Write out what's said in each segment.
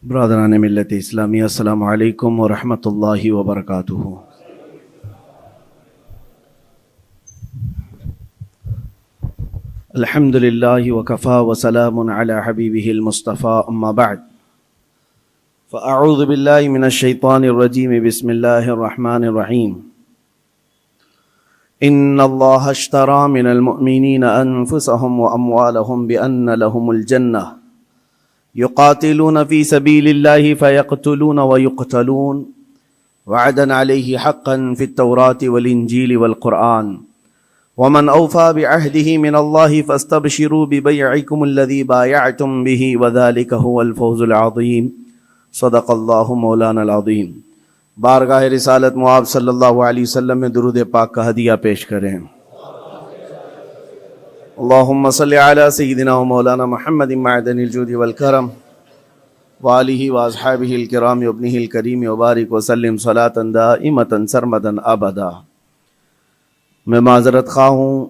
برادران ملت اسلامی، السلام علیکم ورحمۃ اللہ وبرکاتہ۔ الحمد للہ وکفا وسلام علی حبیبہ المصطفیٰ، اما بعد فاعوذ باللہ من الشیطان الرجیم، بسم اللہ الرحمن الرحیم۔ ان اللہ اشتری من المؤمنین انفسهم واموالهم بان لهم الجنہ یقاتلون فی سبیل اللہ فیقتلون ویقتلون وعدا علیہ حقا فی التوراۃ والانجیل والقرآن ومن اوفى بعہدہ من اللہ فاستبشروا ببیعکم الذی بایعتم بہ وذلک هو الفوز العظیم۔ صدق اللہ مولانا العظیم۔ بارگاہ رسالت معاب صلی اللہ علیہ وسلم میں درود پاک کا ہدیہ پیش کریں۔ اللہم صلی علی سیدنا و مولانا محمد معدن الجود والکرم وآلہ واصحابہ الکرام وابنہ الکریم وبارک وسلم صلاۃ دائمۃ سرمدا ابدا۔ میں معذرت خواہ ہوں،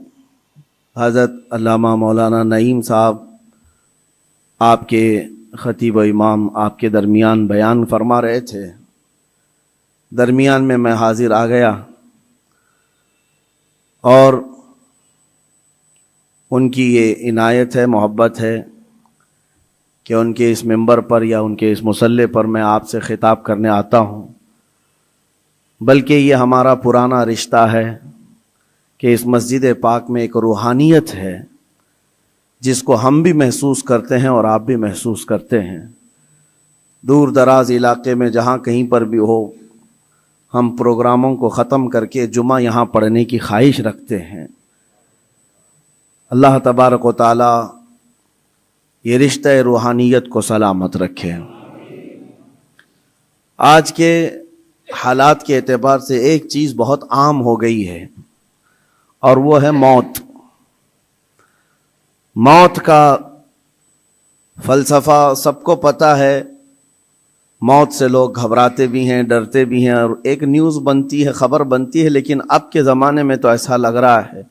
حضرت علامہ مولانا نعیم صاحب آپ کے خطیب و امام آپ کے درمیان بیان فرما رہے تھے، درمیان میں حاضر آ گیا اور ان کی یہ عنایت ہے، محبت ہے کہ ان کے اس ممبر پر یا ان کے اس مصلی پر میں آپ سے خطاب کرنے آتا ہوں، بلکہ یہ ہمارا پرانا رشتہ ہے کہ اس مسجد پاک میں ایک روحانیت ہے جس کو ہم بھی محسوس کرتے ہیں اور آپ بھی محسوس کرتے ہیں۔ دور دراز علاقے میں جہاں کہیں پر بھی ہو، ہم پروگراموں کو ختم کر کے جمعہ یہاں پڑھنے کی خواہش رکھتے ہیں۔ اللہ تبارک و تعالی یہ رشتہ روحانیت کو سلامت رکھے۔ آج کے حالات کے اعتبار سے ایک چیز بہت عام ہو گئی ہے اور وہ ہے موت۔ موت کا فلسفہ سب کو پتہ ہے، موت سے لوگ گھبراتے بھی ہیں، ڈرتے بھی ہیں، اور ایک نیوز بنتی ہے، خبر بنتی ہے، لیکن اب کے زمانے میں تو ایسا لگ رہا ہے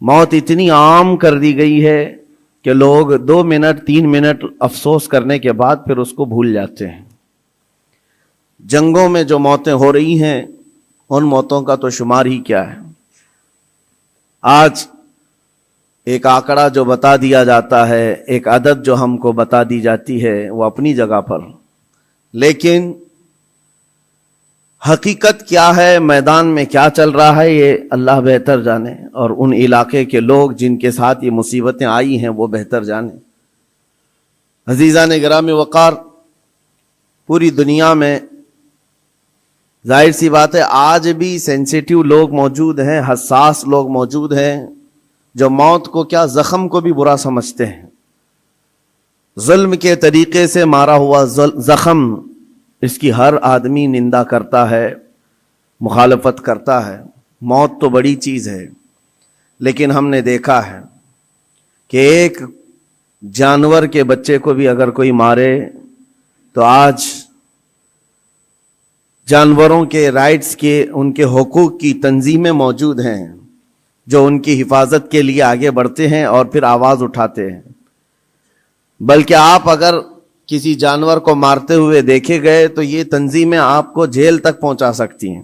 موت اتنی عام کر دی گئی ہے کہ لوگ 2 منٹ 3 منٹ افسوس کرنے کے بعد پھر اس کو بھول جاتے ہیں۔ جنگوں میں جو موتیں ہو رہی ہیں ان موتوں کا تو شمار ہی کیا ہے۔ آج ایک آنکڑا جو بتا دیا جاتا ہے، ایک عدد جو ہم کو بتا دی جاتی ہے، وہ اپنی جگہ پر، لیکن حقیقت کیا ہے، میدان میں کیا چل رہا ہے، یہ اللہ بہتر جانے، اور ان علاقے کے لوگ جن کے ساتھ یہ مصیبتیں آئی ہیں وہ بہتر جانے۔ عزیزان گرامی وقار، پوری دنیا میں ظاہر سی بات ہے آج بھی سینسیٹیو لوگ موجود ہیں، حساس لوگ موجود ہیں، جو موت کو کیا زخم کو بھی برا سمجھتے ہیں۔ ظلم کے طریقے سے مارا ہوا زخم، اس کی ہر آدمی نندا کرتا ہے، مخالفت کرتا ہے۔ موت تو بڑی چیز ہے، لیکن ہم نے دیکھا ہے کہ ایک جانور کے بچے کو بھی اگر کوئی مارے تو آج جانوروں کے رائٹس کے، ان کے حقوق کی تنظیمیں موجود ہیں جو ان کی حفاظت کے لیے آگے بڑھتے ہیں اور پھر آواز اٹھاتے ہیں۔ بلکہ آپ اگر کسی جانور کو مارتے ہوئے دیکھے گئے تو یہ تنظیمیں آپ کو جیل تک پہنچا سکتی ہیں۔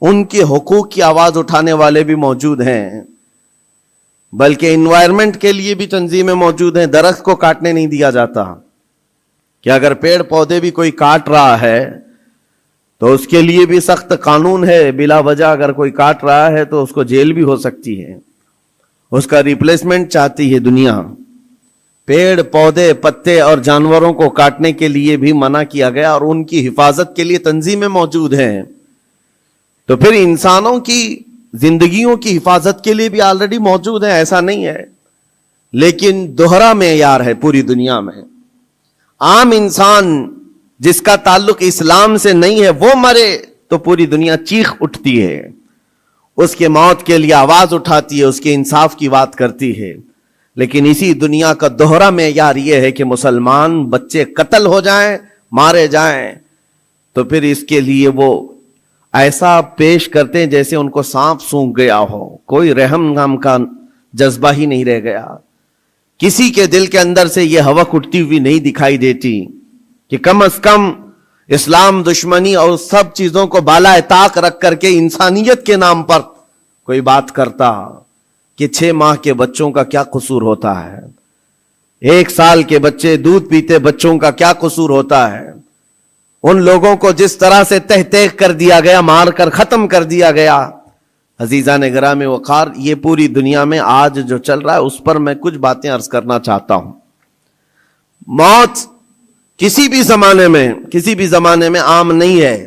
ان کے حقوق کی آواز اٹھانے والے بھی موجود ہیں، بلکہ انوائرمنٹ کے لیے بھی تنظیمیں موجود ہیں۔ درخت کو کاٹنے نہیں دیا جاتا کہ اگر پیڑ پودے بھی کوئی کاٹ رہا ہے تو اس کے لیے بھی سخت قانون ہے، بلا وجہ اگر کوئی کاٹ رہا ہے تو اس کو جیل بھی ہو سکتی ہے، اس کا ریپلیسمنٹ چاہتی ہے دنیا۔ پیڑ پودے پتے اور جانوروں کو کاٹنے کے لیے بھی منع کیا گیا اور ان کی حفاظت کے لیے تنظیمیں موجود ہیں، تو پھر انسانوں کی زندگیوں کی حفاظت کے لیے بھی آلریڈی موجود ہیں، ایسا نہیں ہے۔ لیکن دوہرا معیار ہے پوری دنیا میں۔ عام انسان جس کا تعلق اسلام سے نہیں ہے وہ مرے تو پوری دنیا چیخ اٹھتی ہے، اس کے موت کے لیے آواز اٹھاتی ہے، اس کے انصاف کی بات کرتی ہے۔ لیکن اسی دنیا کا دوہرا معیار یہ ہے کہ مسلمان بچے قتل ہو جائیں، مارے جائیں، تو پھر اس کے لیے وہ ایسا پیش کرتے ہیں جیسے ان کو سانپ سونگھ گیا ہو، کوئی رحم نام کا جذبہ ہی نہیں رہ گیا۔ کسی کے دل کے اندر سے یہ ہوک اٹھتی ہوئی نہیں دکھائی دیتی کہ کم از کم اسلام دشمنی اور سب چیزوں کو بالائے طاق رکھ کر کے انسانیت کے نام پر کوئی بات کرتا کہ 6 ماہ کے بچوں کا کیا قصور ہوتا ہے، 1 سال کے بچے دودھ پیتے بچوں کا کیا قصور ہوتا ہے، ان لوگوں کو جس طرح سے تہ تیغ کر دیا گیا، مار کر ختم کر دیا گیا۔ عزیزان گرامی وقار، یہ پوری دنیا میں آج جو چل رہا ہے اس پر میں کچھ باتیں عرض کرنا چاہتا ہوں۔ موت کسی بھی زمانے میں عام نہیں ہے،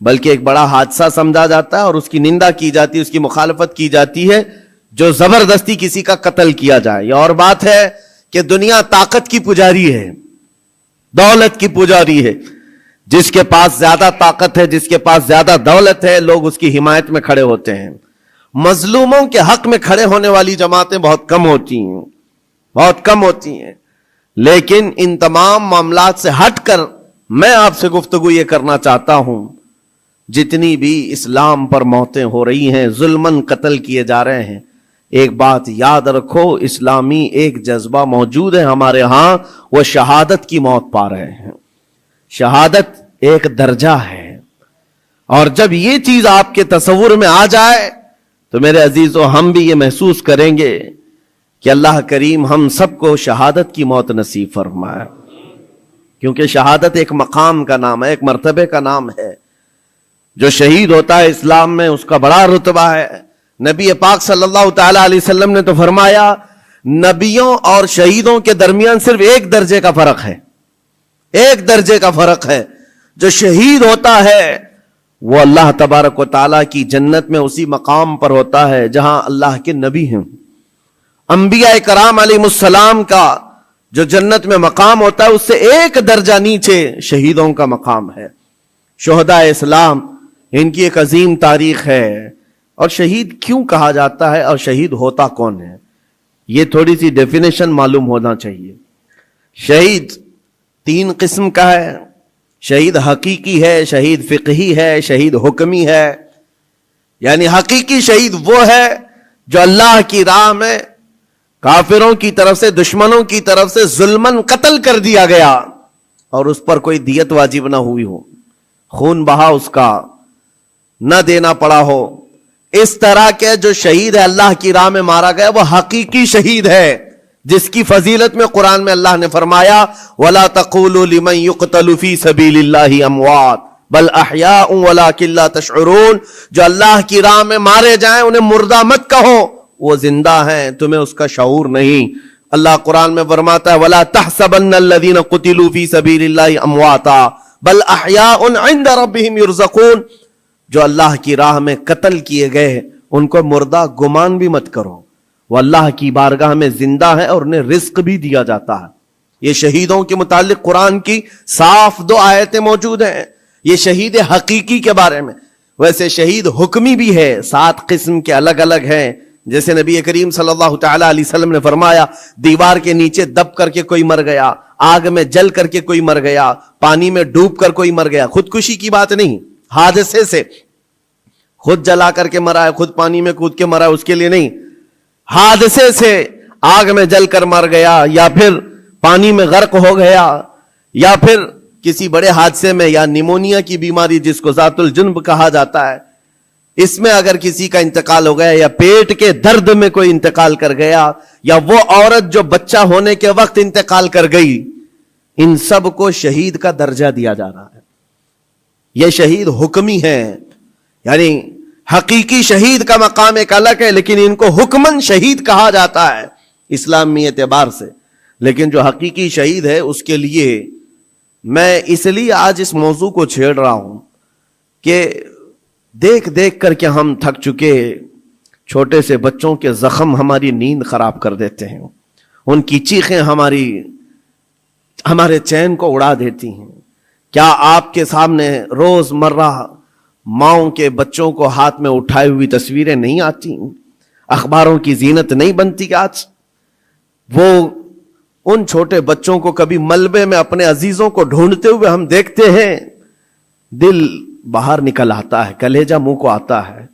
بلکہ ایک بڑا حادثہ سمجھا جاتا ہے اور اس کی نندا کی جاتی ہے، اس کی مخالفت کی جاتی ہے جو زبردستی کسی کا قتل کیا جائے۔ یہ اور بات ہے کہ دنیا طاقت کی پجاری ہے، دولت کی پجاری ہے، جس کے پاس زیادہ طاقت ہے، جس کے پاس زیادہ دولت ہے، لوگ اس کی حمایت میں کھڑے ہوتے ہیں۔ مظلوموں کے حق میں کھڑے ہونے والی جماعتیں بہت کم ہوتی ہیں۔ لیکن ان تمام معاملات سے ہٹ کر میں آپ سے گفتگو یہ کرنا چاہتا ہوں، جتنی بھی اسلام پر موتیں ہو رہی ہیں، ظلماً قتل کیے جا رہے ہیں، ایک بات یاد رکھو، اسلامی ایک جذبہ موجود ہے ہمارے ہاں، وہ شہادت کی موت پا رہے ہیں۔ شہادت ایک درجہ ہے، اور جب یہ چیز آپ کے تصور میں آ جائے تو میرے عزیزو ہم بھی یہ محسوس کریں گے کہ اللہ کریم ہم سب کو شہادت کی موت نصیب فرمائے، کیونکہ شہادت ایک مقام کا نام ہے، ایک مرتبے کا نام ہے۔ جو شہید ہوتا ہے اسلام میں اس کا بڑا رتبہ ہے۔ نبی پاک صلی اللہ تعالی علیہ وسلم نے تو فرمایا، نبیوں اور شہیدوں کے درمیان صرف 1 درجے کا فرق ہے، 1 درجے کا فرق ہے۔ جو شہید ہوتا ہے وہ اللہ تبارک و تعالیٰ کی جنت میں اسی مقام پر ہوتا ہے جہاں اللہ کے نبی ہیں۔ انبیاء کرام علیہ السلام کا جو جنت میں مقام ہوتا ہے اس سے 1 درجہ نیچے شہیدوں کا مقام ہے۔ شہداء اسلام، ان کی ایک عظیم تاریخ ہے، اور شہید کیوں کہا جاتا ہے اور شہید ہوتا کون ہے، یہ تھوڑی سی ڈیفینیشن معلوم ہونا چاہیے۔ شہید 3 قسم کا ہے، شہید حقیقی ہے، شہید فقہی ہے، شہید حکمی ہے۔ یعنی حقیقی شہید وہ ہے جو اللہ کی راہ میں کافروں کی طرف سے، دشمنوں کی طرف سے ظلماً قتل کر دیا گیا اور اس پر کوئی دیت واجب نہ ہوئی ہو، خون بہا اس کا نہ دینا پڑا ہو۔ اس طرح کے جو شہید ہے اللہ کی راہ میں مارا گیا وہ حقیقی شہید ہے، جس کی فضیلت میں قرآن میں اللہ نے فرمایا وَلَا تَقُولُوا لِمَنْ يُقْتَلُ فِي سَبِيلِ اللَّهِ أَمْوَاتٌ بَلْ أَحْيَاءٌ وَلَكِنْ لَا تَشْعُرُونَ۔ جو اللہ کی راہ میں مارے جائیں انہیں مردہ مت کہو، وہ زندہ ہیں، تمہیں اس کا شعور نہیں۔ اللہ قرآن میں فرماتا ہے وَلَا تَحْسَبَنَّ الَّذِينَ قُتِلُوا فِي سَبِيلِ اللَّهِ أَمْوَاتًا بَلْ أَحْيَاءٌ عِنْدَ رَبِّهِمْ يُرْزَقُونَ۔ جو اللہ کی راہ میں قتل کیے گئے ان کو مردہ گمان بھی مت کرو، وہ اللہ کی بارگاہ میں زندہ ہے اور انہیں رزق بھی دیا جاتا ہے۔ یہ شہیدوں کے متعلق قرآن کی صاف 2 آیتیں موجود ہیں، یہ شہید حقیقی کے بارے میں۔ ویسے شہید حکمی بھی ہے، 7 قسم کے الگ الگ ہیں۔ جیسے نبی کریم صلی اللہ تعالی علیہ وسلم نے فرمایا، دیوار کے نیچے دب کر کے کوئی مر گیا، آگ میں جل کر کے کوئی مر گیا، پانی میں ڈوب کر کوئی مر گیا، خودکشی کی بات نہیں، حادثے سے، خود جلا کر کے مرا ہے، خود پانی میں کود کے مرا ہے، اس کے لیے نہیں، حادثے سے آگ میں جل کر مر گیا، یا پھر پانی میں غرق ہو گیا، یا پھر کسی بڑے حادثے میں، یا نیمونیا کی بیماری جس کو ذات الجنب کہا جاتا ہے، اس میں اگر کسی کا انتقال ہو گیا، یا پیٹ کے درد میں کوئی انتقال کر گیا، یا وہ عورت جو بچہ ہونے کے وقت انتقال کر گئی، ان سب کو شہید کا درجہ دیا جا رہا ہے۔ یہ شہید حکمی ہے، یعنی حقیقی شہید کا مقام ایک الگ ہے، لیکن ان کو حکمن شہید کہا جاتا ہے اسلامی اعتبار سے۔ لیکن جو حقیقی شہید ہے اس کے لیے میں اس لیے آج اس موضوع کو چھیڑ رہا ہوں کہ دیکھ دیکھ کر کے ہم تھک چکے، چھوٹے سے بچوں کے زخم ہماری نیند خراب کر دیتے ہیں، ان کی چیخیں ہمارے چین کو اڑا دیتی ہیں۔ کیا آپ کے سامنے روز مرہ ماؤں کے بچوں کو ہاتھ میں اٹھائے ہوئی تصویریں نہیں آتی؟ اخباروں کی زینت نہیں بنتی؟ آج وہ ان چھوٹے بچوں کو کبھی ملبے میں اپنے عزیزوں کو ڈھونڈتے ہوئے ہم دیکھتے ہیں، دل باہر نکل آتا ہے، کلیجہ منہ کو آتا ہے۔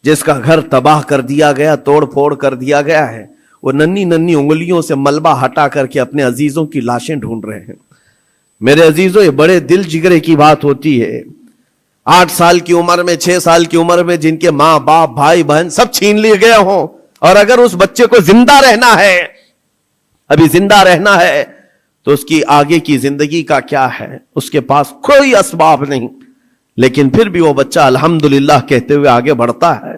جس کا گھر تباہ کر دیا گیا، توڑ پھوڑ کر دیا گیا ہے، وہ ننھی ننھی انگلیوں سے ملبہ ہٹا کر کے اپنے عزیزوں کی لاشیں ڈھونڈ رہے ہیں۔ میرے عزیزوں یہ بڑے دل جگرے کی بات ہوتی ہے. 8 سال کی عمر میں 6 سال کی عمر میں جن کے ماں باپ بھائی بہن سب چھین لیے گئے ہوں, اور اگر اس بچے کو زندہ رہنا ہے, ابھی زندہ رہنا ہے, تو اس کی آگے کی زندگی کا کیا ہے؟ اس کے پاس کوئی اسباب نہیں, لیکن پھر بھی وہ بچہ الحمدللہ کہتے ہوئے آگے بڑھتا ہے.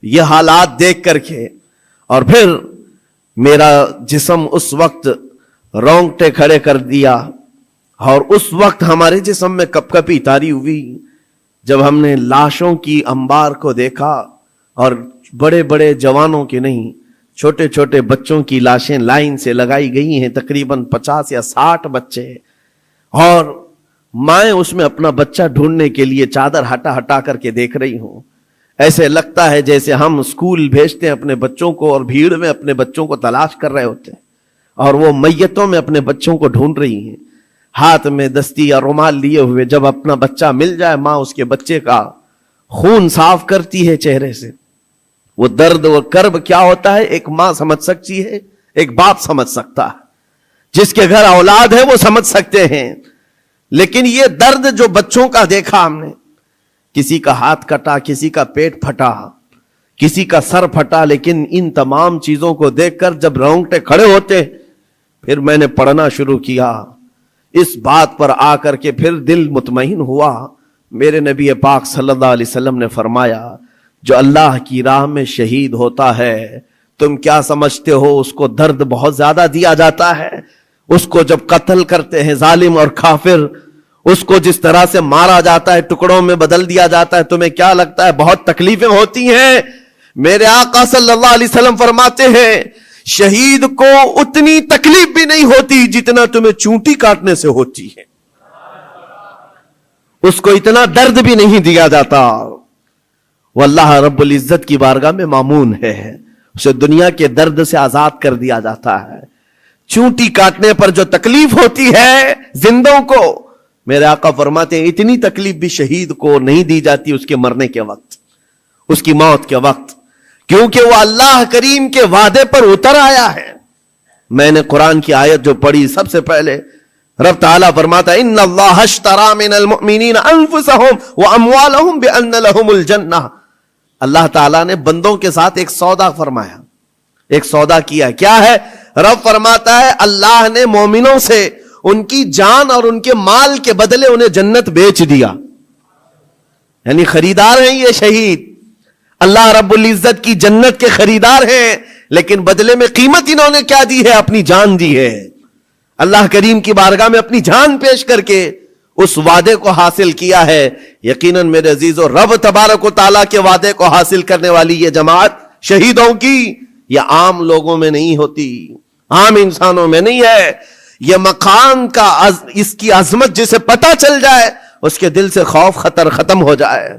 یہ حالات دیکھ کر کے اور پھر میرا جسم اس وقت رونگٹے کھڑے کر دیا, اور اس وقت ہمارے جسم میں کپ کپی طاری ہوئی جب ہم نے لاشوں کی انبار کو دیکھا, اور بڑے بڑے جوانوں کے نہیں, چھوٹے چھوٹے بچوں کی لاشیں لائن سے لگائی گئی ہیں, تقریباً 50 یا 60 بچے, اور مائیں اس میں اپنا بچہ ڈھونڈنے کے لیے چادر ہٹا ہٹا کر کے دیکھ رہی ہوں. ایسے لگتا ہے جیسے ہم اسکول بھیجتے ہیں اپنے بچوں کو اور بھیڑ میں اپنے بچوں کو تلاش کر رہے ہوتے ہیں, اور وہ میتوں میں اپنے بچوں کو ڈھونڈ رہی ہیں, ہاتھ میں دستی یا رومال لیے ہوئے. جب اپنا بچہ مل جائے, ماں اس کے بچے کا خون صاف کرتی ہے چہرے سے. وہ درد و کرب کیا ہوتا ہے ایک ماں سمجھ سکتی ہے, ایک باپ سمجھ سکتا ہے, جس کے گھر اولاد ہے وہ سمجھ سکتے ہیں. لیکن یہ درد جو بچوں کا دیکھا ہم نے, کسی کا ہاتھ کٹا, کسی کا پیٹ پھٹا, کسی کا سر پھٹا, لیکن ان تمام چیزوں کو دیکھ کر جب رونگٹے کھڑے ہوتے, پھر میں نے پڑھنا شروع کیا. اس بات پر آ کر کے پھر دل مطمئن ہوا. میرے نبی پاک صلی اللہ علیہ وسلم نے فرمایا, جو اللہ کی راہ میں شہید ہوتا ہے, تم کیا سمجھتے ہو اس کو درد بہت زیادہ دیا جاتا ہے؟ اس کو جب قتل کرتے ہیں ظالم اور کافر, اس کو جس طرح سے مارا جاتا ہے, ٹکڑوں میں بدل دیا جاتا ہے, تمہیں کیا لگتا ہے بہت تکلیفیں ہوتی ہیں؟ میرے آقا صلی اللہ علیہ وسلم فرماتے ہیں شہید کو اتنی تکلیف بھی نہیں ہوتی جتنا تمہیں چونٹی کاٹنے سے ہوتی ہے. اس کو اتنا درد بھی نہیں دیا جاتا. وہ اللہ رب العزت کی بارگاہ میں مامون ہے, اسے دنیا کے درد سے آزاد کر دیا جاتا ہے. چونٹی کاٹنے پر جو تکلیف ہوتی ہے زندوں کو, میرے آقا فرماتے ہیں اتنی تکلیف بھی شہید کو نہیں دی جاتی اس کے مرنے کے وقت, اس کی موت کے وقت, کیونکہ وہ اللہ کریم کے وعدے پر اتر آیا ہے. میں نے قرآن کی آیت جو پڑھی سب سے پہلے, رب تعالیٰ فرماتا ہے ان اللہ اشترى من المؤمنین انفسهم واموالهم بان لهم الجنہ. اللہ تعالیٰ نے بندوں کے ساتھ ایک سودا فرمایا, ایک سودا کیا. کیا ہے؟ رب فرماتا ہے اللہ نے مومنوں سے ان کی جان اور ان کے مال کے بدلے انہیں جنت بیچ دیا. یعنی خریدار ہیں یہ شہید, اللہ رب العزت کی جنت کے خریدار ہیں, لیکن بدلے میں قیمت انہوں نے کیا دی ہے؟ اپنی جان دی ہے. اللہ کریم کی بارگاہ میں اپنی جان پیش کر کے اس وعدے کو حاصل کیا ہے. یقیناً میرے عزیزو, رب تبارک و تعالیٰ کے وعدے کو حاصل کرنے والی یہ جماعت شہیدوں کی, یہ عام لوگوں میں نہیں ہوتی, عام انسانوں میں نہیں ہے. یہ مقام کا اس کی عظمت جسے پتہ چل جائے اس کے دل سے خوف خطر ختم ہو جائے.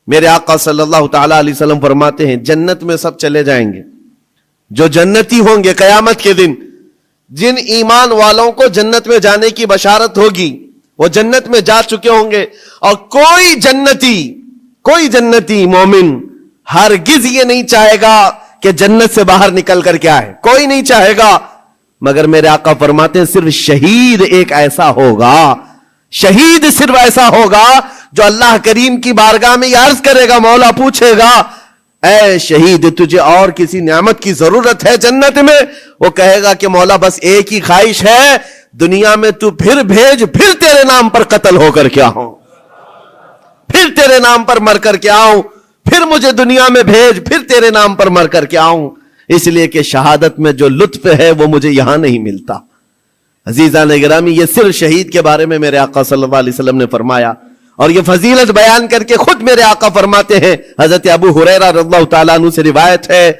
میرے آقا صلی اللہ تعالی علیہ وسلم فرماتے ہیں جنت میں سب چلے جائیں گے, جو جنتی ہوں گے قیامت کے دن, جن ایمان والوں کو جنت میں جانے کی بشارت ہوگی وہ جنت میں جا چکے ہوں گے, اور کوئی جنتی مومن ہرگز یہ نہیں چاہے گا کہ جنت سے باہر نکل کر کے آئے, کوئی نہیں چاہے گا. مگر میرے آقا فرماتے ہیں صرف شہید ایک ایسا ہوگا, شہید صرف ایسا ہوگا جو اللہ کریم کی بارگاہ میں یہ عرض کرے گا, مولا پوچھے گا اے شہید تجھے اور کسی نعمت کی ضرورت ہے جنت میں؟ وہ کہے گا کہ مولا بس ایک ہی خواہش ہے, دنیا میں تو پھر بھیج, پھر تیرے نام پر قتل ہو کر کے آؤں, پھر تیرے نام پر مر کر کے آؤں, پھر مجھے دنیا میں بھیج, پھر تیرے نام پر مر کر کے آؤں. اس لیے کہ شہادت میں جو لطف ہے وہ مجھے یہاں نہیں ملتا. عزیزان گرامی, یہ صرف شہید کے بارے میں میرے آقا صلی اللہ علیہ وسلم نے فرمایا, اور یہ فضیلت بیان کر کے خود میرے آقا فرماتے ہیں, حضرت ابو ہریرہ رضی اللہ تعالیٰ عنہ سے روایت ہے,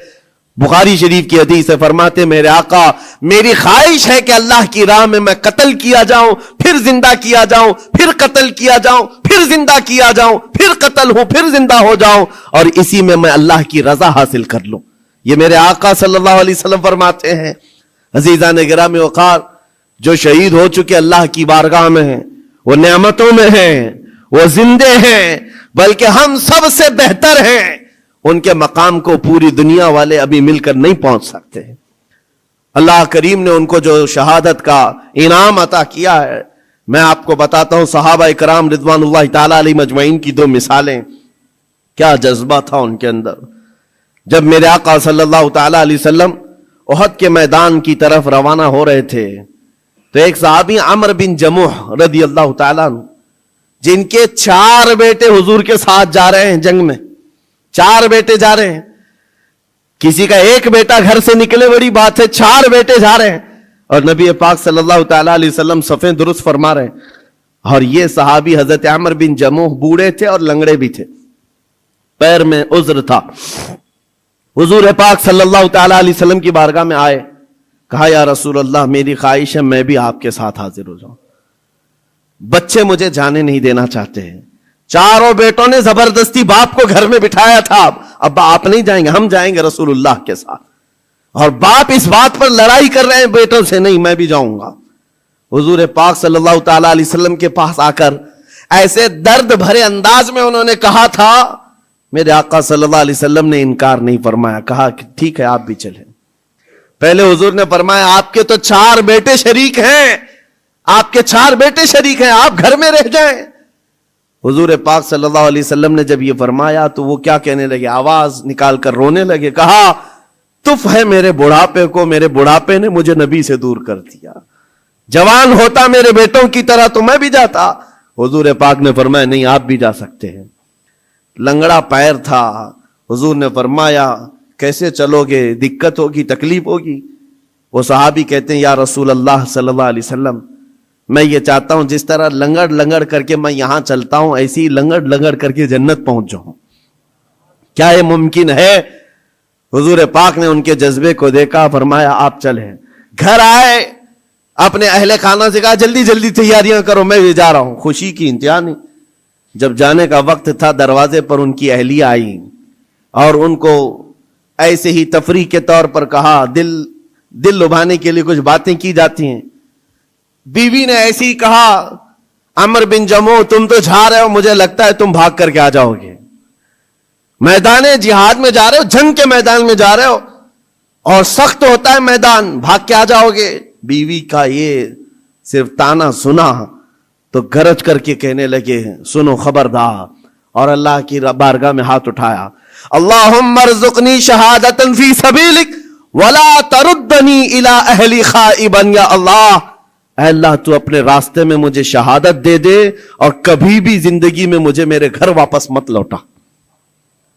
بخاری شریف کی حدیث ہے, فرماتے میرے آقا میری خواہش ہے کہ اللہ کی راہ میں قتل کیا جاؤں, پھر زندہ کیا جاؤں, پھر قتل کیا جاؤں, پھر زندہ کیا جاؤں, پھر قتل ہوں, پھر زندہ ہو جاؤں, اور اسی میں اللہ کی رضا حاصل کر لوں. یہ میرے آقا صلی اللہ علیہ وسلم فرماتے ہیں. عزیزان گرامی وقار, جو شہید ہو چکے اللہ کی بارگاہ میں ہیں وہ نعمتوں میں ہیں, وہ زندے ہیں, بلکہ ہم سب سے بہتر ہیں. ان کے مقام کو پوری دنیا والے ابھی مل کر نہیں پہنچ سکتے. اللہ کریم نے ان کو جو شہادت کا انعام عطا کیا ہے, میں آپ کو بتاتا ہوں صحابہ اکرام رضوان اللہ تعالی علیہم اجمعین کی دو مثالیں. کیا جذبہ تھا ان کے اندر. جب میرے آقا صلی اللہ تعالی علیہ وسلم احد کے میدان کی طرف روانہ ہو رہے تھے تو ایک صحابی عمرو بن جموح رضی اللہ تعالیٰ عنہ، جن کے 4 بیٹے حضور کے ساتھ جا رہے ہیں جنگ میں، 4 بیٹے جا رہے ہیں. کسی کا ایک بیٹا گھر سے نکلے بڑی بات ہے، 4 بیٹے جا رہے ہیں اور نبی پاک صلی اللہ تعالی علیہ وسلم صفیں درست فرما رہے ہیں. اور یہ صحابی حضرت عمرو بن جموح بوڑھے تھے اور لنگڑے بھی تھے، پیر میں عذر تھا. حضور پاک صلی اللہ تعالی علیہ وسلم کی بارگاہ میں آئے، کہا یا رسول اللہ میری خواہش ہے میں بھی آپ کے ساتھ حاضر ہو جاؤں. بچے مجھے جانے نہیں دینا چاہتے ہیں. 4 بیٹوں نے زبردستی باپ کو گھر میں بٹھایا تھا، ابا آپ نہیں جائیں گے، ہم جائیں گے رسول اللہ کے ساتھ. اور باپ اس بات پر لڑائی کر رہے ہیں بیٹوں سے، نہیں میں بھی جاؤں گا. حضور پاک صلی اللہ تعالی علیہ وسلم کے پاس آ کر ایسے درد بھرے انداز میں انہوں نے کہا تھا، میرے آقا صلی اللہ علیہ وسلم نے انکار نہیں فرمایا، کہا کہ ٹھیک ہے آپ بھی چلیں. پہلے حضور نے فرمایا آپ کے تو 4 بیٹے شریک ہیں، آپ کے 4 بیٹے شریک ہیں، آپ گھر میں رہ جائیں. حضور پاک صلی اللہ علیہ وسلم نے جب یہ فرمایا تو وہ کیا کہنے لگے، آواز نکال کر رونے لگے. کہا تف ہے میرے بڑھاپے کو، میرے بڑھاپے نے مجھے نبی سے دور کر دیا. جوان ہوتا میرے بیٹوں کی طرح تو میں بھی جاتا. حضور پاک نے فرمایا نہیں آپ بھی جا سکتے ہیں. لنگڑا پیر تھا. حضور نے فرمایا کیسے چلو گے، دقت ہوگی، تکلیف ہوگی. وہ صحابی کہتے ہیں یا رسول اللہ صلی اللہ علیہ وسلم میں یہ چاہتا ہوں جس طرح لنگڑ لنگڑ کر کے میں یہاں چلتا ہوں ایسی لنگڑ لنگڑ کر کے جنت پہنچ جاؤں. کیا یہ ممکن ہے؟ حضور پاک نے ان کے جذبے کو دیکھا، فرمایا آپ چلیں. گھر آئے، اپنے اہل خانہ سے کہا جلدی جلدی تیاریاں کرو میں بھی جا رہا ہوں. خوشی کی انتہا نہیں. جب جانے کا وقت تھا دروازے پر ان کی اہلیہ آئی اور ان کو ایسے ہی تفریح کے طور پر کہا، دل لبھانے کے لیے کچھ باتیں کی جاتی ہیں. بیوی نے ایسے ہی کہا عمرو بن جموح تم تو جا رہے ہو، مجھے لگتا ہے تم بھاگ کر کے آ جاؤ گے. میدان جہاد میں جا رہے ہو، جنگ کے میدان میں جا رہے ہو اور سخت ہوتا ہے میدان، بھاگ کے آ جاؤ گے. بیوی کا یہ صرف تانا سنا تو گرج کر کے کہنے لگے سنو خبردار، اور اللہ کی بارگاہ میں ہاتھ اٹھایا، اللہم ارزقنی شہادتا فی سبیلک ولا تردنی الی اہلی خائبا. یا اللہ، اے اللہ تو اپنے راستے میں مجھے شہادت دے دے اور کبھی بھی زندگی میں مجھے میرے گھر واپس مت لوٹا،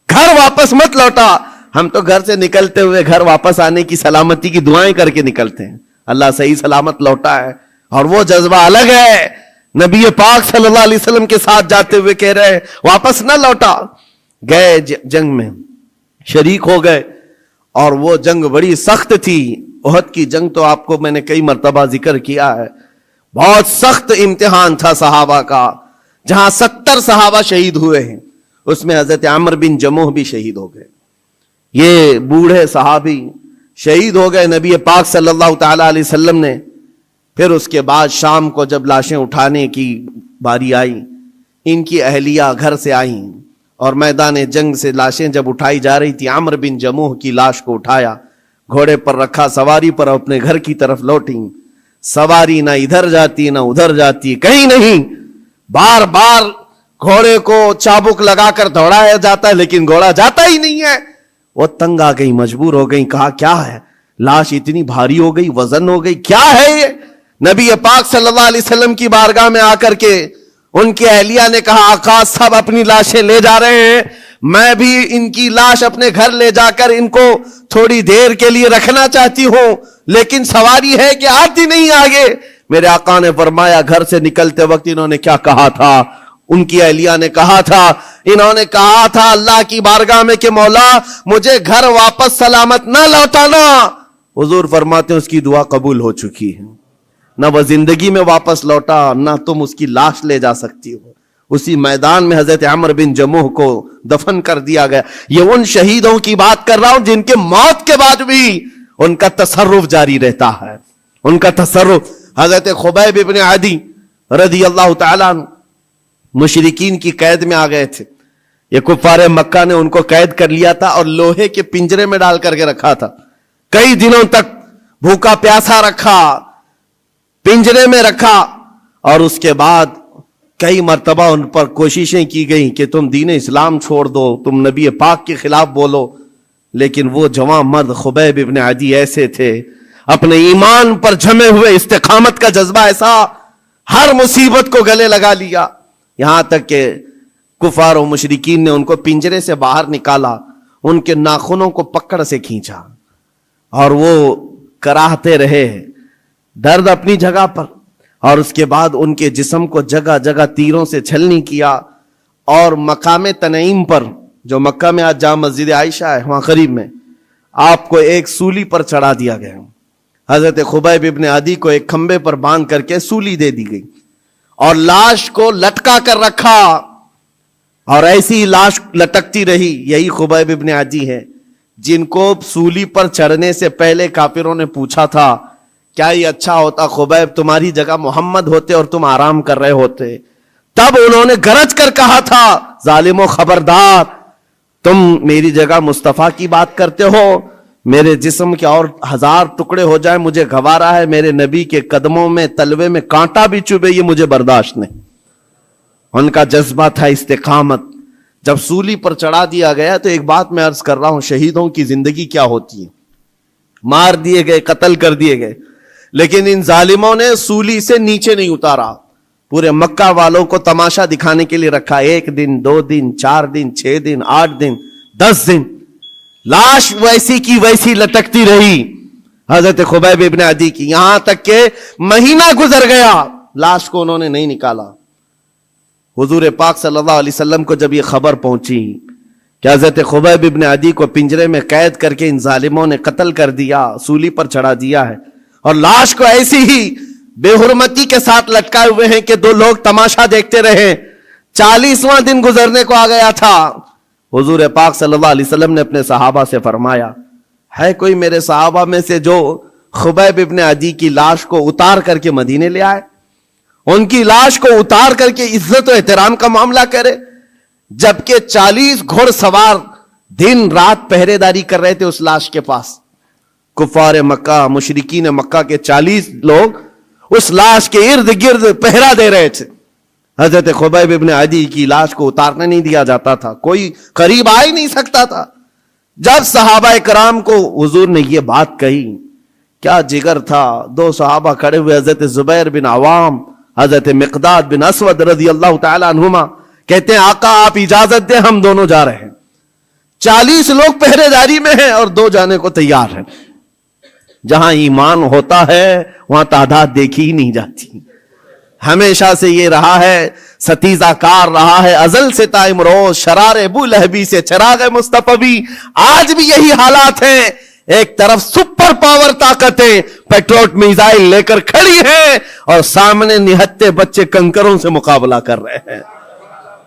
گھر واپس مت لوٹا. ہم تو گھر سے نکلتے ہوئے گھر واپس آنے کی سلامتی کی دعائیں کر کے نکلتے ہیں، اللہ صحیح سلامت لوٹا ہے اور وہ جذبہ الگ ہے. نبی پاک صلی اللہ علیہ وسلم کے ساتھ جاتے ہوئے کہہ رہے ہیں واپس نہ لوٹا. گئے جنگ میں شریک ہو گئے اور وہ جنگ بڑی سخت تھی. احد کی جنگ تو آپ کو میں نے کئی مرتبہ ذکر کیا ہے، بہت سخت امتحان تھا صحابہ کا، جہاں 70 صحابہ شہید ہوئے ہیں اس میں حضرت عمرو بن جموح بھی شہید ہو گئے. یہ بوڑھے صحابی شہید ہو گئے. نبی پاک صلی اللہ تعالی علیہ وسلم نے پھر اس کے بعد شام کو جب لاشیں اٹھانے کی باری آئی، ان کی اہلیہ گھر سے آئیں اور میدان جنگ سے لاشیں جب اٹھائی جا رہی تھی، عمرو بن جموح کی لاش کو اٹھایا، گھوڑے پر رکھا، سواری پر اپنے گھر کی طرف لوٹیں. سواری نہ ادھر جاتی نہ ادھر جاتی، کہیں نہیں، بار بار گھوڑے کو چابک لگا کر دوڑایا جاتا ہے لیکن گھوڑا جاتا ہی نہیں ہے. وہ تنگ آ گئی، مجبور ہو گئی، کہا کیا ہے، لاش اتنی بھاری ہو گئی، وزن ہو گئی، کیا ہے یہ؟ نبی پاک صلی اللہ علیہ وسلم کی بارگاہ میں آ کر کے ان کی اہلیہ نے کہا آقا سب اپنی لاشیں لے جا رہے ہیں، میں بھی ان کی لاش اپنے گھر لے جا کر ان کو تھوڑی دیر کے لیے رکھنا چاہتی ہوں، لیکن سواری ہے کہ آتی نہیں آگے. میرے آقا نے فرمایا گھر سے نکلتے وقت انہوں نے کیا کہا تھا؟ ان کی اہلیہ نے کہا تھا، انہوں نے کہا تھا اللہ کی بارگاہ میں کہ مولا مجھے گھر واپس سلامت نہ لوٹانا. حضور فرماتے ہیں اس کی دعا قبول ہو چکی ہے، نہ وہ زندگی میں واپس لوٹا نہ تم اس کی لاش لے جا سکتی ہو. اسی میدان میں حضرت عمرو بن جموح کو دفن کر دیا گیا. یہ ان شہیدوں کی بات کر رہا ہوں جن کے موت کے بعد بھی ان کا تصرف جاری رہتا ہے، ان کا تصرف. حضرت خبیب ابن عدی رضی اللہ تعالیٰ عنہ مشرکین کی قید میں آ گئے تھے. یہ کفار مکہ نے ان کو قید کر لیا تھا اور لوہے کے پنجرے میں ڈال کر کے رکھا تھا. کئی دنوں تک بھوکا پیاسا رکھا، پنجرے میں رکھا اور اس کے بعد کئی مرتبہ ان پر کوششیں کی گئیں کہ تم دین اسلام چھوڑ دو، تم نبی پاک کے خلاف بولو، لیکن وہ جوان مرد خبیب ابن عدی ایسے تھے، اپنے ایمان پر جمے ہوئے، استقامت کا جذبہ ایسا، ہر مصیبت کو گلے لگا لیا، یہاں تک کہ کفار و مشرکین نے ان کو پنجرے سے باہر نکالا، ان کے ناخنوں کو پکڑ سے کھینچا اور وہ کراہتے رہے، درد اپنی جگہ پر، اور اس کے بعد ان کے جسم کو جگہ جگہ تیروں سے چھلنی کیا، اور مقام تنعیم پر جو مکہ میں آج جامع مسجد عائشہ ہے وہاں قریب میں، آپ کو ایک سولی پر چڑھا دیا گیا، حضرت خبیب ابن عدی کو ایک کھمبے پر باندھ کر کے سولی دے دی گئی اور لاش کو لٹکا کر رکھا، اور ایسی لاش لٹکتی رہی۔ یہی خبیب ابن عدی ہے جن کو سولی پر چڑھنے سے پہلے کافروں نے پوچھا تھا کیا یہ اچھا ہوتا خبیب تمہاری جگہ محمد ہوتے اور تم آرام کر رہے ہوتے، تب انہوں نے گرج کر کہا تھا ظالمو خبردار، تم میری جگہ مصطفیٰ کی بات کرتے ہو، میرے جسم کے اور 1000 ٹکڑے ہو جائے مجھے گوارا ہے، میرے نبی کے قدموں میں تلوے میں کانٹا بھی چبھے یہ مجھے برداشت نہیں۔ ان کا جذبہ تھا استقامت۔ جب سولی پر چڑھا دیا گیا تو ایک بات میں عرض کر رہا ہوں، شہیدوں کی زندگی کیا ہوتی ہے، مار دیے گئے، قتل کر دیے گئے، لیکن ان ظالموں نے سولی سے نیچے نہیں اتارا، پورے مکہ والوں کو تماشا دکھانے کے لیے رکھا، 1 دن 2 دن 4 دن 6 دن 8 دن 10 دن، لاش ویسی کی ویسی لٹکتی رہی حضرت خبیب ابن عدی کی، یہاں تک کہ مہینہ گزر گیا لاش کو انہوں نے نہیں نکالا۔ حضور پاک صلی اللہ علیہ وسلم کو جب یہ خبر پہنچی کہ حضرت خبیب ابن عدی کو پنجرے میں قید کر کے ان ظالموں نے قتل کر دیا، سولی پر چڑھا دیا ہے، اور لاش کو ایسی ہی بے حرمتی کے ساتھ لٹکائے ہوئے ہیں کہ 2 لوگ تماشا دیکھتے رہے، 40واں دن گزرنے کو آ گیا تھا، حضور پاک صلی اللہ علیہ وسلم نے اپنے صحابہ سے فرمایا ہے کوئی میرے صحابہ میں سے جو خبیب ابن عدی کی لاش کو اتار کر کے مدینے لے آئے، ان کی لاش کو اتار کر کے عزت و احترام کا معاملہ کرے، جبکہ 40 گھڑ سوار دن رات پہرے داری کر رہے تھے اس لاش کے پاس، کفار مکہ مشرکین مکہ کے 40 لوگ اس لاش کے ارد گرد پہرا دے رہے تھے، حضرت خبیب ابن عدی کی لاش کو اتارنے نہیں دیا جاتا تھا، کوئی قریب آ ہی نہیں سکتا تھا۔ جب صحابہ کرام کو حضور نے یہ بات کہی، کیا جگر تھا، 2 صحابہ کھڑے ہوئے، حضرت زبیر بن عوام، حضرت مقداد بن اسود رضی اللہ تعالی عنہما، کہتے ہیں آقا آپ اجازت دیں ہم دونوں جا رہے ہیں، 40 لوگ پہرے داری میں ہیں اور 2 جانے کو تیار ہیں۔ جہاں ایمان ہوتا ہے وہاں تعداد دیکھی ہی نہیں جاتی، ہمیشہ سے یہ رہا ہے، ستیزہ کار رہا ہے ازل سے تا امروز، شرار ابو لہبی سے چراغ مصطفی، آج بھی یہی حالات ہیں، ایک طرف سپر پاور طاقتیں پیٹروٹ میزائل لے کر کھڑی ہیں اور سامنے نہتے بچے کنکروں سے مقابلہ کر رہے ہیں،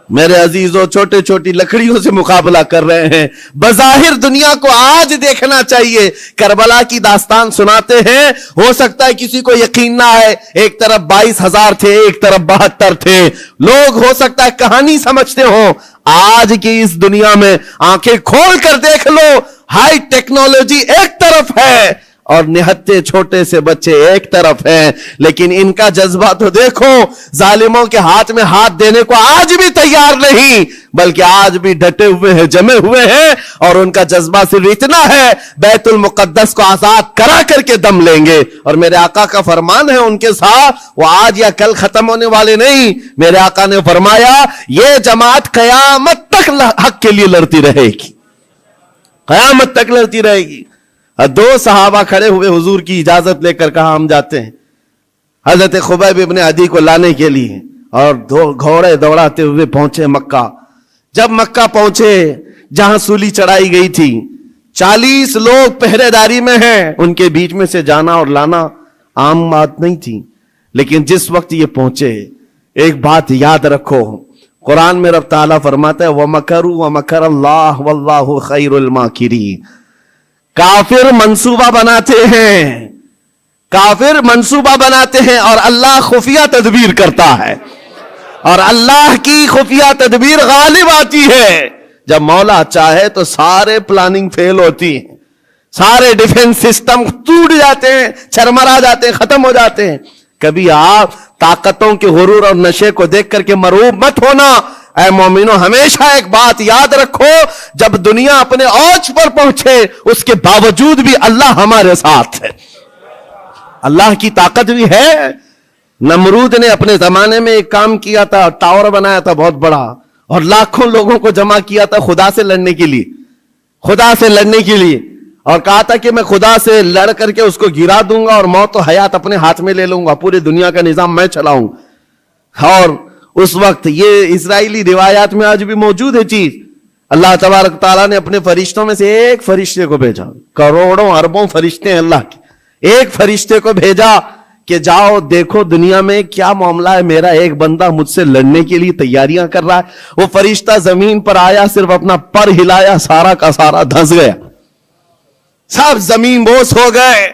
میرے عزیزوں چھوٹے چھوٹی لکڑیوں سے مقابلہ کر رہے ہیں۔ بظاہر دنیا کو آج دیکھنا چاہیے، کربلا کی داستان سناتے ہیں، ہو سکتا ہے کسی کو یقین نہ آئے، ایک طرف 22,000 تھے، ایک طرف 72 تھے، لوگ ہو سکتا ہے کہانی سمجھتے ہوں، آج کی اس دنیا میں آنکھیں کھول کر دیکھ لو، ہائی ٹیکنالوجی ایک طرف ہے اور نہتے چھوٹے سے بچے ایک طرف ہیں، لیکن ان کا جذبہ تو دیکھو، ظالموں کے ہاتھ میں ہاتھ دینے کو آج بھی تیار نہیں، بلکہ آج بھی ڈٹے ہوئے ہیں، جمے ہوئے ہیں، اور ان کا جذبہ صرف اتنا ہے بیت المقدس کو آزاد کرا کر کے دم لیں گے، اور میرے آقا کا فرمان ہے ان کے ساتھ، وہ آج یا کل ختم ہونے والے نہیں، میرے آقا نے فرمایا یہ جماعت قیامت تک حق کے لیے لڑتی رہے گی، قیامت تک لڑتی رہے گی۔ 2 صحابہ کھڑے ہوئے، حضور کی اجازت لے کر کہا ہم جاتے ہیں حضرت خبیب ابن عدی کو لانے کے لیے، اور 2 گھوڑے دوڑاتے ہوئے پہنچے مکہ۔ جب مکہ پہنچے جہاں سولی چڑھائی گئی تھی، 40 لوگ پہرے داری میں ہیں، ان کے بیچ میں سے جانا اور لانا عام بات نہیں تھی، لیکن جس وقت یہ پہنچے ایک بات یاد رکھو، قرآن میں رب تعالیٰ فرماتا ہے وَمَكَرُوا وَمَكَرَ اللَّهُ وَاللَّهُ خَيْرُ الْمَاكِرِينَ۔ کافر منصوبہ بناتے ہیں، کافر منصوبہ بناتے ہیں، اور اللہ خفیہ تدبیر کرتا ہے، اور اللہ کی خفیہ تدبیر غالب آتی ہے۔ جب مولا چاہے تو سارے پلاننگ فیل ہوتی ہیں، سارے ڈیفنس سسٹم ٹوٹ جاتے ہیں، چرمرا جاتے ہیں، ختم ہو جاتے ہیں، کبھی آپ طاقتوں کے غرور اور نشے کو دیکھ کر کے مروب مت ہونا. اے مومنو، ہمیشہ ایک بات یاد رکھو، جب دنیا اپنے اوج پر پہنچے اس کے باوجود بھی اللہ ہمارے ساتھ ہے. اللہ کی طاقت بھی ہے. نمرود نے اپنے زمانے میں ایک کام کیا تھا، ٹاور بنایا تھا بہت بڑا، اور لاکھوں لوگوں کو جمع کیا تھا خدا سے لڑنے کے لیے، خدا سے لڑنے کے لیے، اور کہا تھا کہ میں خدا سے لڑ کر کے اس کو گرا دوں گا اور موت و حیات اپنے ہاتھ میں لے لوں گا، پوری دنیا کا نظام میں چلاؤں. اور اس وقت یہ اسرائیلی روایات میں آج بھی موجود ہے چیز. اللہ تبارک تعالیٰ نے اپنے فرشتوں میں سے ایک فرشتے کو بھیجا، کروڑوں اربوں فرشتے ہیں اللہ کے، ایک فرشتے کو بھیجا کہ جاؤ دیکھو دنیا میں کیا معاملہ ہے، میرا ایک بندہ مجھ سے لڑنے کے لیے تیاریاں کر رہا ہے. وہ فرشتہ زمین پر آیا، صرف اپنا پر ہلایا، سارا کا سارا دھنس گیا، سب زمین بوس ہو گئے،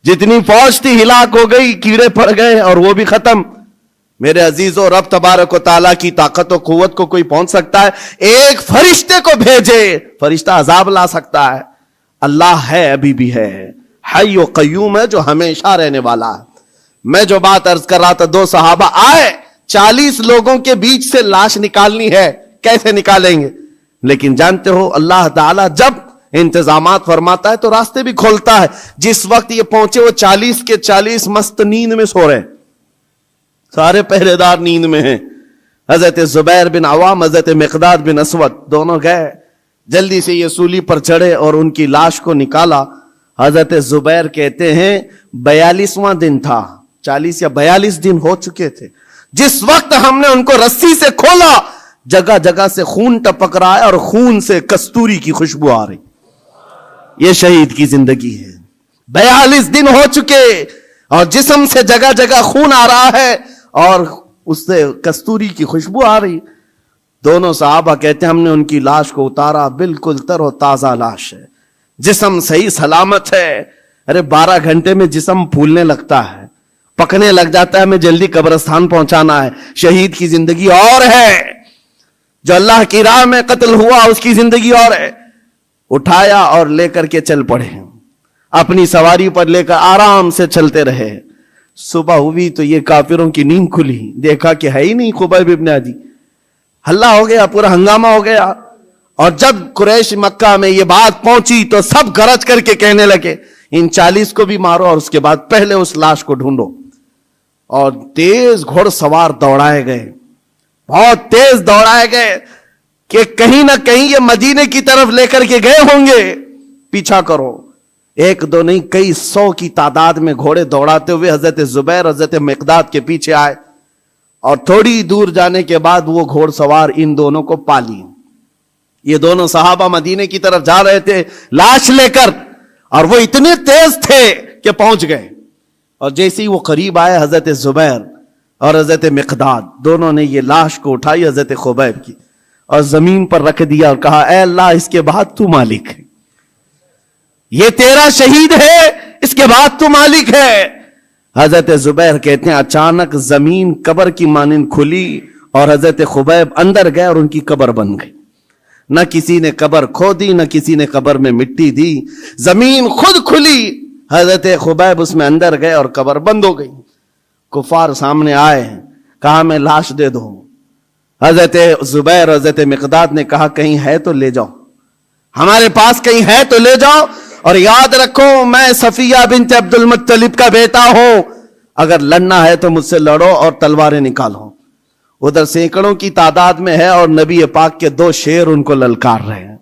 جتنی فوج تھی ہلاک ہو گئی، کیڑے پڑ گئے اور وہ بھی ختم. میرے عزیزو، رب تبارک و تعالیٰ کی طاقت و قوت کو کوئی پہنچ سکتا ہے؟ ایک فرشتے کو بھیجے، فرشتہ عذاب لا سکتا ہے. اللہ ہے، ابھی بھی ہے، حی و قیوم ہے، جو ہمیشہ رہنے والا ہے. میں جو بات عرض کر رہا تھا، دو صحابہ آئے، 40 لوگوں کے بیچ سے لاش نکالنی ہے، کیسے نکالیں گے؟ لیکن جانتے ہو اللہ تعالیٰ جب انتظامات فرماتا ہے تو راستے بھی کھولتا ہے. جس وقت یہ پہنچے وہ 40 کے 40 مست نیند میں سو رہے، سارے پہرے دار نیند میں ہیں. حضرت زبیر بن عوام، حضرت مقداد بن اسود دونوں گئے، جلدی سے یہ سولی پر چڑھے اور ان کی لاش کو نکالا. حضرت زبیر کہتے ہیں 42واں دن تھا، 40 یا 42 دن ہو چکے تھے. جس وقت ہم نے ان کو رسی سے کھولا، جگہ جگہ سے خون ٹپک رہا ہے اور خون سے کستوری کی خوشبو آ رہی. یہ شہید کی زندگی ہے. 42 دن ہو چکے اور جسم سے جگہ جگہ خون آ رہا ہے اور اس سے کستوری کی خوشبو آ رہی. دونوں صحابہ کہتے ہیں ہم نے ان کی لاش کو اتارا، بالکل تر و تازہ لاش ہے، جسم صحیح سلامت ہے. ارے 12 گھنٹے میں جسم پھولنے لگتا ہے، پکنے لگ جاتا ہے، ہمیں جلدی قبرستان پہنچانا ہے. شہید کی زندگی اور ہے، جو اللہ کی راہ میں قتل ہوا اس کی زندگی اور ہے. اٹھایا اور لے کر کے چل پڑے، اپنی سواری پر لے کر آرام سے چلتے رہے. صبح ہوئی تو یہ کافروں کی نیند کھلی، دیکھا کہ ہے ہی نہیں خبیب ابن عدی. ہلا ہو گیا، پورا ہنگامہ ہو گیا. اور جب قریش مکہ میں یہ بات پہنچی تو سب گرج کر کے کہنے لگے ان 40 کو بھی مارو اور اس کے بعد پہلے اس لاش کو ڈھونڈو. اور تیز گھوڑ سوار دوڑائے گئے، بہت تیز دوڑائے گئے کہ کہیں نہ کہیں یہ مدینے کی طرف لے کر کے گئے ہوں گے، پیچھا کرو. ایک دو نہیں، کئی 100 کی تعداد میں گھوڑے دوڑاتے ہوئے حضرت زبیر حضرت مقداد کے پیچھے آئے اور تھوڑی دور جانے کے بعد وہ گھوڑ سوار ان دونوں کو پا لی. یہ دونوں صحابہ مدینے کی طرف جا رہے تھے لاش لے کر، اور وہ اتنے تیز تھے کہ پہنچ گئے. اور جیسے ہی وہ قریب آئے، حضرت زبیر اور حضرت مقداد دونوں نے یہ لاش کو اٹھائی حضرت خبیب کی اور زمین پر رکھ دیا اور کہا اے اللہ، اس کے بعد تو مالک ہے، یہ تیرا شہید ہے، اس کے بعد تو مالک ہے. حضرت زبیر کہتے ہیں اچانک زمین قبر کی مانند کھلی اور حضرت خبیب اندر گئے اور ان کی قبر بن گئی. نہ کسی نے قبر کھودی، نہ کسی نے قبر میں مٹی دی، زمین خود کھلی، حضرت خبیب اس میں اندر گئے اور قبر بند ہو گئی. کفار سامنے آئے، کہا میں لاش دے دو. حضرت زبیر حضرت مقداد نے کہا کہیں ہے تو لے جاؤ، ہمارے پاس کہیں ہے تو لے جاؤ، اور یاد رکھو میں صفیہ بنت عبد المطلب کا بیٹا ہوں، اگر لڑنا ہے تو مجھ سے لڑو اور تلواریں نکالو. ادھر سینکڑوں کی تعداد میں ہے اور نبی پاک کے 2 شیر ان کو للکار رہے ہیں.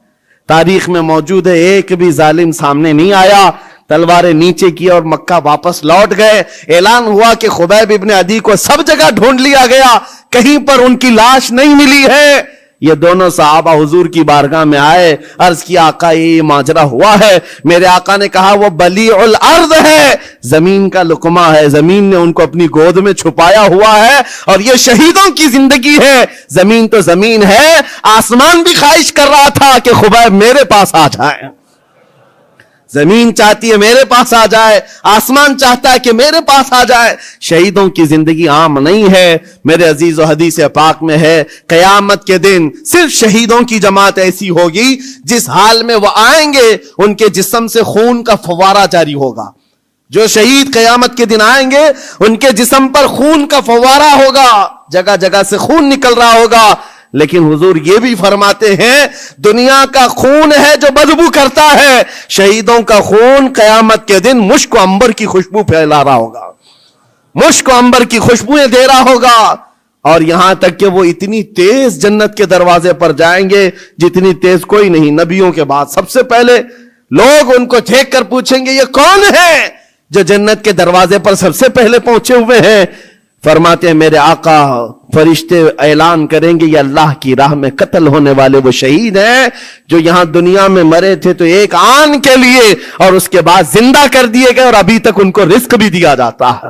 تاریخ میں موجود ہے ایک بھی ظالم سامنے نہیں آیا، تلواریں نیچے کی اور مکہ واپس لوٹ گئے. اعلان ہوا کہ خبیب ابن عدی کو سب جگہ ڈھونڈ لیا گیا، کہیں پر ان کی لاش نہیں ملی ہے. یہ دونوں صحابہ حضور کی بارگاہ میں آئے، عرض کیا آقا یہ ماجرا ہوا ہے. میرے آقا نے کہا وہ بلیع الارض ہے، زمین کا لقمہ ہے، زمین نے ان کو اپنی گود میں چھپایا ہوا ہے، اور یہ شہیدوں کی زندگی ہے. زمین تو زمین ہے، آسمان بھی خواہش کر رہا تھا کہ خبیب میرے پاس آ جائے. زمین چاہتی ہے میرے پاس آ جائے، آسمان چاہتا ہے کہ میرے پاس آ جائے. شہیدوں کی زندگی عام نہیں ہے میرے عزیز، و حدیث پاک میں ہے قیامت کے دن صرف شہیدوں کی جماعت ایسی ہوگی جس حال میں وہ آئیں گے ان کے جسم سے خون کا فوارہ جاری ہوگا. جو شہید قیامت کے دن آئیں گے ان کے جسم پر خون کا فوارہ ہوگا، جگہ جگہ سے خون نکل رہا ہوگا، لیکن حضور یہ بھی فرماتے ہیں دنیا کا خون ہے جو بدبو کرتا ہے، شہیدوں کا خون قیامت کے دن مشک و عنبر کی خوشبو پھیلا رہا ہوگا، مشک و عنبر کی خوشبوئیں دے رہا ہوگا، اور یہاں تک کہ وہ اتنی تیز جنت کے دروازے پر جائیں گے جتنی تیز کوئی نہیں۔ نبیوں کے بعد سب سے پہلے لوگ ان کو دیکھ کر پوچھیں گے یہ کون ہے جو جنت کے دروازے پر سب سے پہلے پہنچے ہوئے ہیں؟ فرماتے ہیں میرے آقا، فرشتے اعلان کریں گے یہ اللہ کی راہ میں قتل ہونے والے وہ شہید ہیں جو یہاں دنیا میں مرے تھے تو ایک آن کے لیے اور اس کے بعد زندہ کر دیے گئے اور ابھی تک ان کو رزق بھی دیا جاتا ہے۔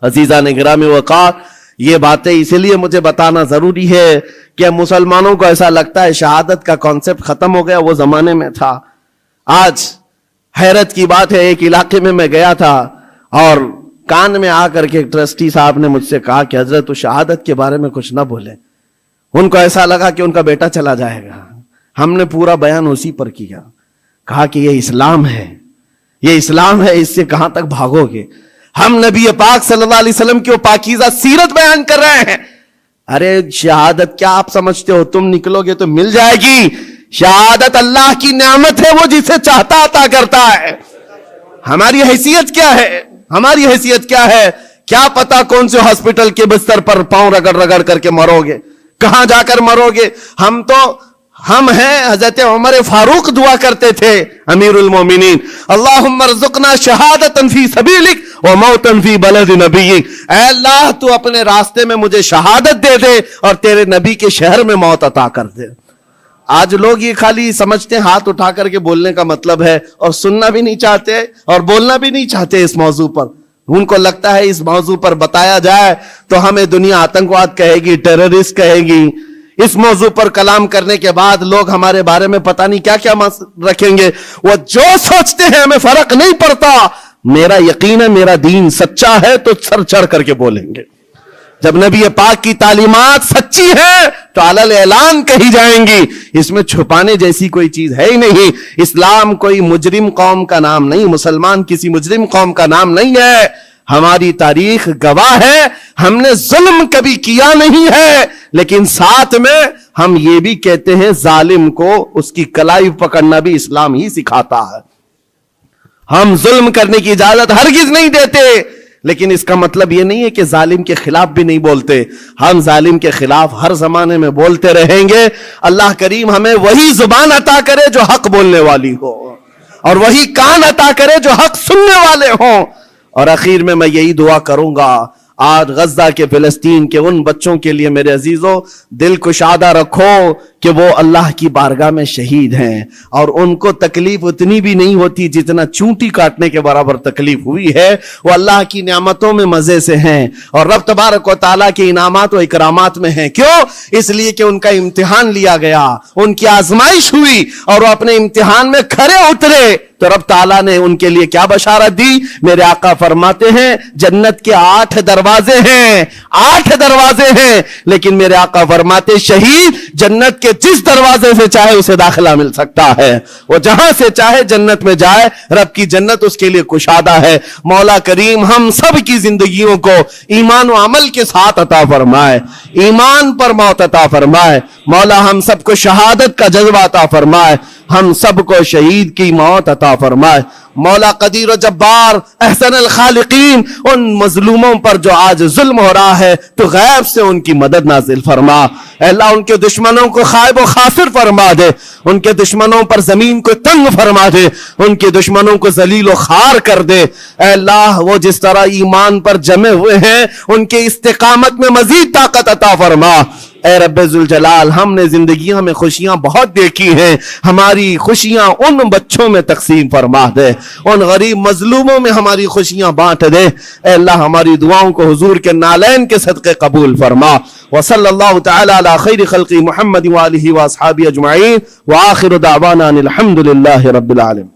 عزیزان گرامی وقار، یہ باتیں اس لیے مجھے بتانا ضروری ہے کہ مسلمانوں کو ایسا لگتا ہے شہادت کا کانسیپٹ ختم ہو گیا، وہ زمانے میں تھا۔ آج حیرت کی بات ہے، ایک علاقے میں گیا تھا اور کان میں آ کر کے ایک ٹرسٹی صاحب نے مجھ سے کہا کہ حضرت تو شہادت کے بارے میں کچھ نہ بولے، ان کو ایسا لگا کہ ان کا بیٹا چلا جائے گا۔ ہم نے پورا بیان اسی پر کیا، کہا کہ یہ اسلام ہے، یہ اسلام ہے، اس سے کہاں تک بھاگو گے؟ ہم نبی پاک صلی اللہ علیہ وسلم کی وہ پاکیزہ سیرت بیان کر رہے ہیں۔ ارے شہادت کیا آپ سمجھتے ہو تم نکلو گے تو مل جائے گی؟ شہادت اللہ کی نعمت ہے، وہ جسے چاہتا عطا کرتا ہے۔ ہماری حیثیت کیا ہے؟ ہماری حیثیت کیا ہے؟ کیا پتا کون سے ہاسپٹل کے بستر پر پاؤں رگڑ رگڑ کر کے مرو گے، کہاں جا کر مرو گے؟ ہم ہیں حضرت عمر فاروق دعا کرتے تھے امیر المومنین، اللہم ارزقنا شہادتا فی سبیلک و موتا فی بلد نبیک، اے اللہ تو اپنے راستے میں مجھے شہادت دے دے اور تیرے نبی کے شہر میں موت عطا کر دے۔ آج لوگ یہ خالی سمجھتے ہیں ہاتھ اٹھا کر کے بولنے کا مطلب ہے، اور سننا بھی نہیں چاہتے اور بولنا بھی نہیں چاہتے اس موضوع پر۔ ان کو لگتا ہے اس موضوع پر بتایا جائے تو ہمیں دنیا آتنکواد کہے گی، ٹیررسٹ کہے گی۔ اس موضوع پر کلام کرنے کے بعد لوگ ہمارے بارے میں پتہ نہیں کیا کیا رکھیں گے۔ وہ جو سوچتے ہیں ہمیں فرق نہیں پڑتا، میرا یقین ہے میرا دین سچا ہے تو سر چڑھ کر کے بولیں گے۔ جب نبی پاک کی تعلیمات سچی ہیں تو علل اعلان کہی جائیں گی، اس میں چھپانے جیسی کوئی چیز ہے ہی نہیں۔ اسلام کوئی مجرم قوم کا نام نہیں، مسلمان کسی مجرم قوم کا نام نہیں ہے۔ ہماری تاریخ گواہ ہے ہم نے ظلم کبھی کیا نہیں ہے، لیکن ساتھ میں ہم یہ بھی کہتے ہیں ظالم کو اس کی کلائی پکڑنا بھی اسلام ہی سکھاتا ہے۔ ہم ظلم کرنے کی اجازت ہرگز نہیں دیتے، لیکن اس کا مطلب یہ نہیں ہے کہ ظالم کے خلاف بھی نہیں بولتے۔ ہم ظالم کے خلاف ہر زمانے میں بولتے رہیں گے۔ اللہ کریم ہمیں وہی زبان عطا کرے جو حق بولنے والی ہو، اور وہی کان عطا کرے جو حق سننے والے ہوں۔ اور اخیر میں یہی دعا کروں گا، آج غزہ کے فلسطین کے ان بچوں کے لیے میرے عزیزوں دل کشادہ رکھو کہ وہ اللہ کی بارگاہ میں شہید ہیں، اور ان کو تکلیف اتنی بھی نہیں ہوتی جتنا چونٹی کاٹنے کے برابر تکلیف ہوئی ہے۔ وہ اللہ کی نعمتوں میں مزے سے ہیں اور رب تبارک و تعالیٰ کے انعامات و اکرامات میں ہیں۔ کیوں؟ اس لیے کہ ان کا امتحان لیا گیا، ان کی آزمائش ہوئی اور وہ اپنے امتحان میں کھرے اترے تو رب تعالیٰ نے ان کے لیے کیا بشارت دی؟ میرے آقا فرماتے ہیں جنت کے 8 دروازے ہیں، 8 دروازے ہیں، لیکن میرے آقا فرماتے شہید جنت کے جس دروازے سے چاہے اسے داخلہ مل سکتا ہے، وہ جہاں سے چاہے جنت میں جائے، رب کی جنت اس کے لیے کشادہ ہے۔ مولا کریم ہم سب کی زندگیوں کو ایمان و عمل کے ساتھ عطا فرمائے، ایمان پر موت عطا فرمائے۔ مولا ہم سب کو شہادت کا جذبہ عطا فرمائے، ہم سب کو شہید کی موت عطا فرمائے۔ مولا قدیر و جبار احسن الخالقین ان مظلوموں پر جو آج ظلم ہو رہا ہے تو غیب سے ان کی مدد نازل فرما۔ اے اللہ ان کے دشمنوں کو خائب و خاسر فرما دے، ان کے دشمنوں پر زمین کو تنگ فرما دے، ان کے دشمنوں کو ذلیل و خوار کر دے۔ اے اللہ وہ جس طرح ایمان پر جمے ہوئے ہیں ان کے استقامت میں مزید طاقت عطا فرما۔ اے رب ذوالجلال ہم نے زندگیوں میں خوشیاں بہت دیکھی ہیں، ہماری خوشیاں ان بچوں میں تقسیم فرما دے، ان غریب مظلوموں میں ہماری خوشیاں بانٹ دے۔ اے اللہ ہماری دعاؤں کو حضور کے نالین کے صدقے قبول فرما۔ وصلی اللہ تعالی علی خیر خلق محمد وآلہ واصحابہ اجمعین، وآخر دعوانا الحمد للہ رب العالمین۔